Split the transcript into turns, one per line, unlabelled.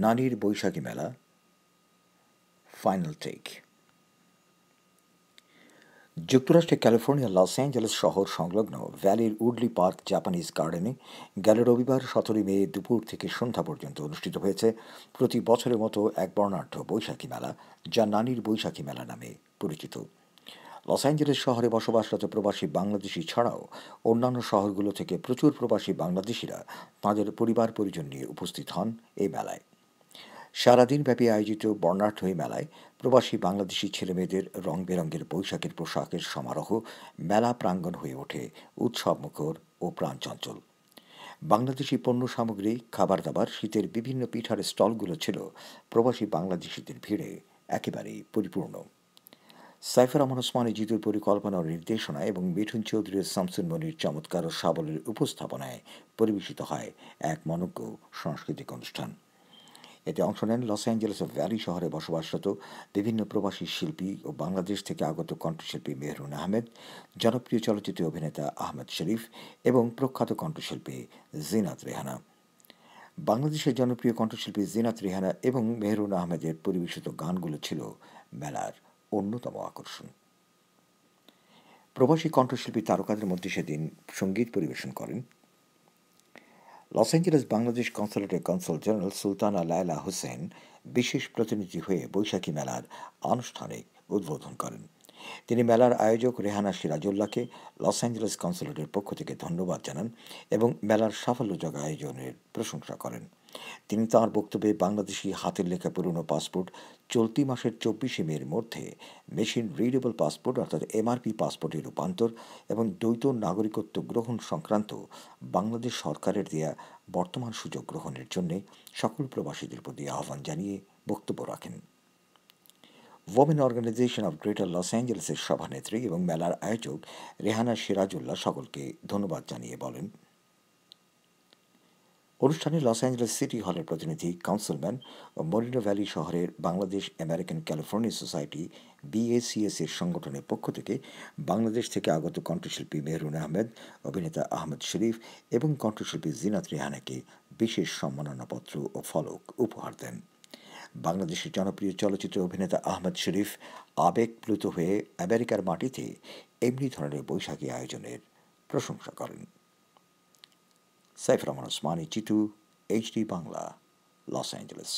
নানির বৈশাখী মেলা final take. যুক্তরাষ্ট্রের ক্যালিফোর্নিয়ার লস অ্যাঞ্জেলেস শহর সংলগ্ন ভ্যালির উডলি পার্ক জাপানিজ গার্ডেনে গেল রবিবার 17 মে দুপুর থেকে সন্ধ্যা পর্যন্ত অনুষ্ঠিত হয়েছে প্রতি বছরের মতো এক বর্ণাঢ্য বৈশাখী মেলা, যা নানির বৈশাখী মেলা নামে পরিচিত। লস অ্যাঞ্জেলেস শহরে বসবাসরত প্রবাসী বাংলাদেশি ছাড়াও অন্যান্য শহরগুলো থেকে প্রচুর প্রবাসী বাংলাদেশিরা তাঁদের পরিবার পরিজন নিয়ে উপস্থিত হন এই মেলায়। সারাদিনব্যাপী আয়োজিত বর্ণাঢ্য এই মেলায় প্রবাসী বাংলাদেশি ছেলেমেয়েদের রং বেরঙের বৈশাখের পোশাকের সমারোহ মেলা প্রাঙ্গণ হয়ে ওঠে উৎসবমুখর ও প্রাণচঞ্চল। বাংলাদেশি পণ্য সামগ্রী, খাবার দাবার, শীতের বিভিন্ন পিঠার স্টলগুলো ছিল প্রবাসী বাংলাদেশিদের ভিড়ে একেবারেই পরিপূর্ণ। সাইফুর রহমান ওসমানী জিতুর পরিকল্পনা ও নির্দেশনা এবং মিঠুন চৌধুরী ও শামসুল মনির চমৎকার ও সাবলীল উপস্থাপনায় পরিবেশিত হয় এক মনোজ্ঞ সাংস্কৃতিক অনুষ্ঠান। এতে অংশ নেন লস অ্যাঞ্জেলেস ও ভ্যালি শহরে বসবাসরত বিভিন্ন প্রবাসী শিল্পী ও বাংলাদেশ থেকে আগত কণ্ঠশিল্পী মেহরুন আহমেদ, জনপ্রিয় চলচ্চিত্র অভিনেতা আহমেদ শরীফ এবং প্রখ্যাত কণ্ঠশিল্পী জিনাত রেহানা। বাংলাদেশের জনপ্রিয় কণ্ঠশিল্পী জিনাত রেহানা এবং মেহরুন আহমেদের পরিবেশিত গানগুলো ছিল মেলার অন্যতম আকর্ষণ। প্রবাসী কণ্ঠশিল্পী তারকাদের মধ্যে সেদিন সঙ্গীত পরিবেশন করেন লস অ্যাঞ্জেলেস বাংলাদেশ কনসুলেটের কনসাল জেনারেল সুলতানা লায়লা হোসেন। বিশেষ প্রতিনিধি হয়ে বৈশাখী মেলার আনুষ্ঠানিক উদ্বোধন করেন। তিনি মেলার আয়োজক রেহানা সিরাজুল্লাহকে লস অ্যাঞ্জেলেস কনসুলেটের পক্ষ থেকে ধন্যবাদ জানান এবং মেলার সাফল্যযোগ্য আয়োজনের প্রশংসা করেন। তিনি তাঁর বক্তব্যে বাংলাদেশি হাতের লেখা পুরনো পাসপোর্ট চলতি মাসের 24 মের মধ্যে মেশিন রিডেবল পাসপোর্ট অর্থাৎ এমআরপি পাসপোর্টের রূপান্তর এবং দ্বৈত নাগরিকত্ব গ্রহণ সংক্রান্ত বাংলাদেশ সরকারের দেয়া বর্তমান সুযোগ গ্রহণের জন্য সকল প্রবাসীদের প্রতি আহ্বান জানিয়ে বক্তব্য রাখেন। Women organization of greater Los অ্যাঞ্জেলেসের সভানেত্রী এবং মেলার আয়োজক রেহানা সিরাজুল্লাহ সকলকে ধন্যবাদ জানিয়ে বলেন, অনুষ্ঠানে লস অ্যাঞ্জেলেস সিটি হলের প্রতিনিধি কাউন্সিলম্যান ও মরিনো ভ্যালি শহরের Bangladesh American California society BACS এর সংগঠনের পক্ষ থেকে বাংলাদেশ থেকে আগত কণ্ঠশিল্পী মেহরুন আহমেদ, অভিনেতা আহমেদ শরীফ এবং কণ্ঠশিল্পী জিনাত রেহানাকে বিশেষ সম্মাননাপত্র ও ফলক উপহার দেন। বাংলাদেশের জনপ্রিয় চলচ্চিত্র অভিনেতা আহমেদ শরীফ আবেগপ্লুত হয়ে আমেরিকার মাটিতে এমনি ধরনের বৈশাখী আয়োজনের প্রশংসা করেন। Saifur Rahman Osmani, Jitu, HD Bangla, Los Angeles.